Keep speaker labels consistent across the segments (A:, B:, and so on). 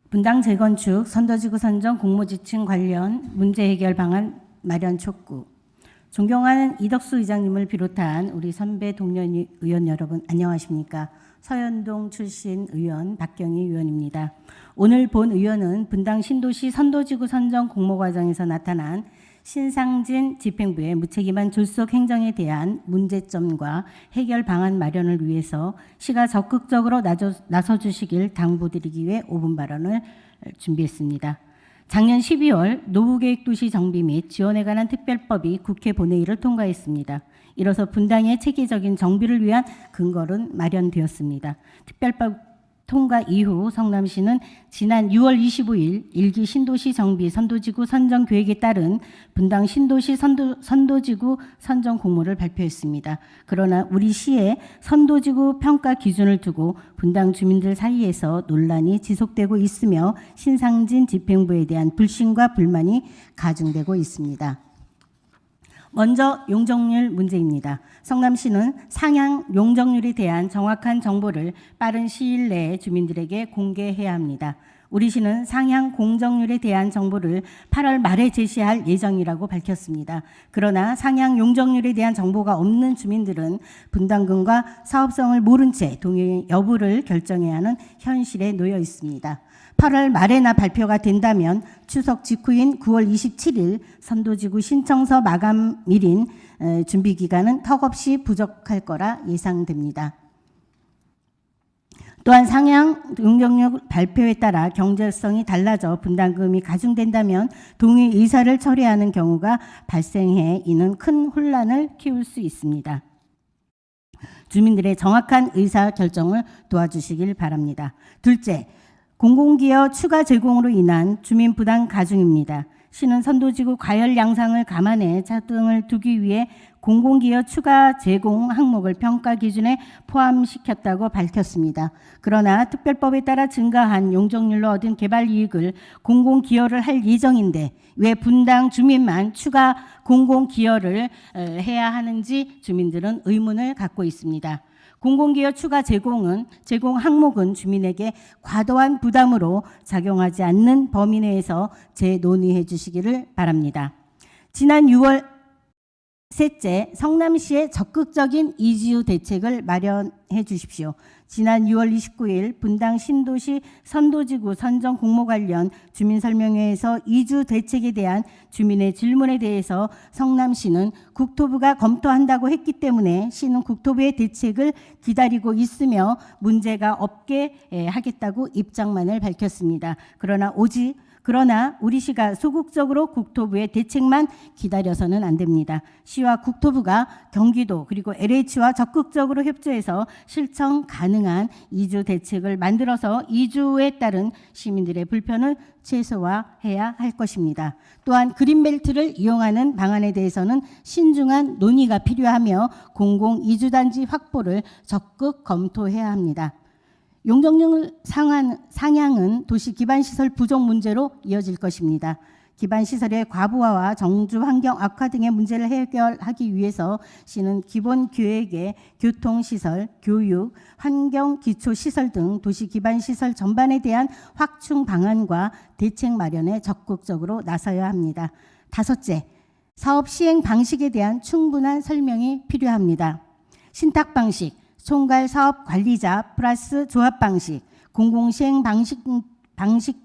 A: 분당 재건축, 선도지구 선정 공모지층 관련 문제 해결 방안 마련 촉구. 존경하는 이덕수 의장님을 비롯한 우리 선배 동료 의원 여러분 안녕하십니까? 서현동 출신 의원 박경희 의원입니다. 오늘 본 의원은 분당 신도시 선도지구 선정 공모 과정에서 나타난 신상진 집행부의 무책임한 졸속 행정에 대한 문제점과 해결 방안 마련을 위해서 시가 적극적으로 나서 주시길 당부드리기 위해 5분 발언을 준비했습니다. 작년 12월 노후계획도시 정비 및 지원에 관한 특별법이 국회 본회의를 통과했습니다. 이로써 분당의 체계적인 정비를 위한 근거는 마련되었습니다. 특별법 통과 이후 성남시는 지난 6월 25일 일기 신도시 정비 선도지구 선정 계획에 따른 분당 신도시 선도지구 선정 공모를 발표했습니다. 그러나 우리 시의 선도지구 평가 기준을 두고 분당 주민들 사이에서 논란이 지속되고 있으며 신상진 집행부에 대한 불신과 불만이 가중되고 있습니다. 먼저 용적률 문제입니다. 성남시는 상향 용적률에 대한 정확한 정보를 빠른 시일 내에 주민들에게 공개해야 합니다. 우리 시는 상향 공정률에 대한 정보를 8월 말에 제시할 예정이라고 밝혔습니다. 그러나 상향 용적률에 대한 정보가 없는 주민들은 분담금과 사업성을 모른 채 동의 여부를 결정해야 하는 현실에 놓여 있습니다. 8월 말에나 발표가 된다면 추석 직후인 9월 27일 선도지구 신청서 마감일인 준비기간은 턱없이 부족할 거라 예상됩니다. 또한 상향 용적률 발표에 따라 경제성이 달라져 분담금이 가중된다면 동의 의사를 철회하는 경우가 발생해 이는 큰 혼란을 키울 수 있습니다. 주민들의 정확한 의사 결정을 도와주시길 바랍니다. 둘째, 공공기여 추가 제공으로 인한 주민 부담 가중입니다. 시는 선도지구 과열 양상을 감안해 차등을 두기 위해 공공기여 추가 제공 항목을 평가 기준에 포함시켰다고 밝혔습니다. 그러나 특별법에 따라 증가한 용적률로 얻은 개발 이익을 공공기여를 할 예정인데 왜 분당 주민만 추가 공공기여를 해야 하는지 주민들은 의문을 갖고 있습니다. 공공기여 추가 제공 항목은 주민에게 과도한 부담으로 작용하지 않는 범위 내에서 재논의해 주시기를 바랍니다. 지난 6월 셋째, 성남시의 적극적인 이주 대책을 마련해 주십시오. 지난 6월 29일 분당 신도시 선도지구 선정 공모 관련 주민설명회에서 이주 대책에 대한 주민의 질문에 대해서 성남시는 국토부가 검토한다고 했기 때문에 시는 국토부의 대책을 기다리고 있으며 문제가 없게 하겠다고 입장만을 밝혔습니다. 그러나 우리 시가 소극적으로 국토부의 대책만 기다려서는 안 됩니다. 시와 국토부가 경기도 그리고 LH와 적극적으로 협조해서 실천 가능한 이주 대책을 만들어서 이주에 따른 시민들의 불편을 최소화해야 할 것입니다. 또한 그린벨트를 이용하는 방안에 대해서는 신중한 논의가 필요하며 공공 이주단지 확보를 적극 검토해야 합니다. 용적률 상향은 도시 기반시설 부족 문제로 이어질 것입니다. 기반시설의 과부하와 정주 환경 악화 등의 문제를 해결하기 위해서 시는 기본계획의 교통시설, 교육, 환경기초시설 등 도시 기반시설 전반에 대한 확충 방안과 대책 마련에 적극적으로 나서야 합니다. 다섯째, 사업 시행 방식에 대한 충분한 설명이 필요합니다. 신탁 방식, 총괄 사업 관리자 플러스 조합 방식, 공공시행 방식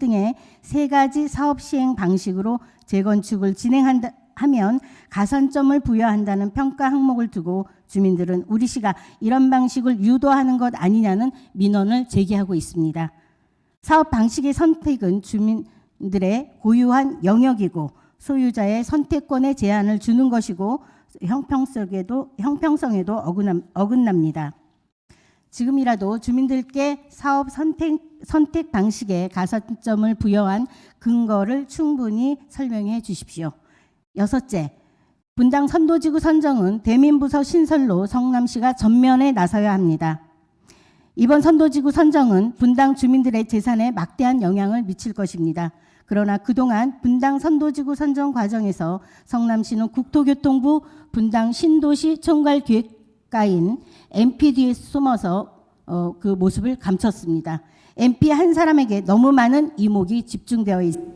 A: 등의 세 가지 사업 시행 방식으로 재건축을 진행하면 가산점을 부여한다는 평가 항목을 두고 주민들은 우리 시가 이런 방식을 유도하는 것 아니냐는 민원을 제기하고 있습니다. 사업 방식의 선택은 주민들의 고유한 영역이고 소유자의 선택권에 제한을 주는 것이고 형평성에도 어긋납니다. 지금이라도 주민들께 사업 선택 방식에 가산점을 부여한 근거를 충분히 설명해 주십시오. 여섯째, 분당 선도지구 선정은 대민부서 신설로 성남시가 전면에 나서야 합니다. 이번 선도지구 선정은 분당 주민들의 재산에 막대한 영향을 미칠 것입니다. 그러나 그동안 분당 선도지구 선정 과정에서 성남시는 국토교통부 분당 신도시 총괄기획 가인 MPD에 숨어서 그 모습을 감췄습니다. MP 한 사람에게 너무 많은 이목이 집중되어 있습니다.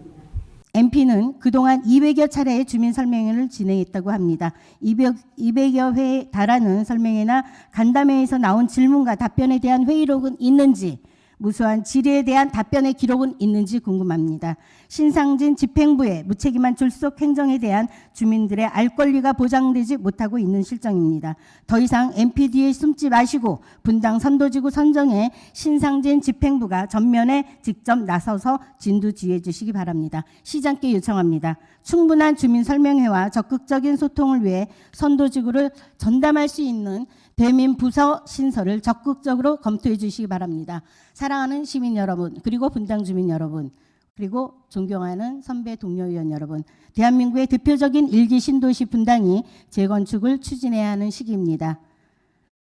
A: MP는 그동안 200여 차례의 주민 설명회를 진행했다고 합니다. 200여 회에 달하는 설명회나 간담회에서 나온 질문과 답변에 대한 회의록은 있는지, 무수한 질의에 대한 답변의 기록은 있는지 궁금합니다. 신상진 집행부의 무책임한 졸속 행정에 대한 주민들의 알 권리가 보장되지 못하고 있는 실정입니다. 더 이상 MP 뒤에 숨지 마시고 분당 선도지구 선정에 신상진 집행부가 전면에 직접 나서서 진두지휘해 주시기 바랍니다. 시장께 요청합니다. 충분한 주민 설명회와 적극적인 소통을 위해 선도지구를 전담할 수 있는 대민 부서 신설을 적극적으로 검토해 주시기 바랍니다. 사랑하는 시민 여러분, 그리고 분당 주민 여러분, 그리고 존경하는 선배 동료 의원 여러분, 대한민국의 대표적인 일기 신도시 분당이 재건축을 추진해야 하는 시기입니다.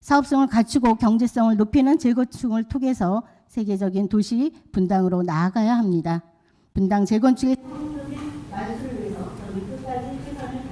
A: 사업성을 갖추고 경제성을 높이는 재건축을 통해서 세계적인 도시 분당으로 나아가야 합니다. 분당 재건축의 완수를 위해서 저는 끝까지 최선을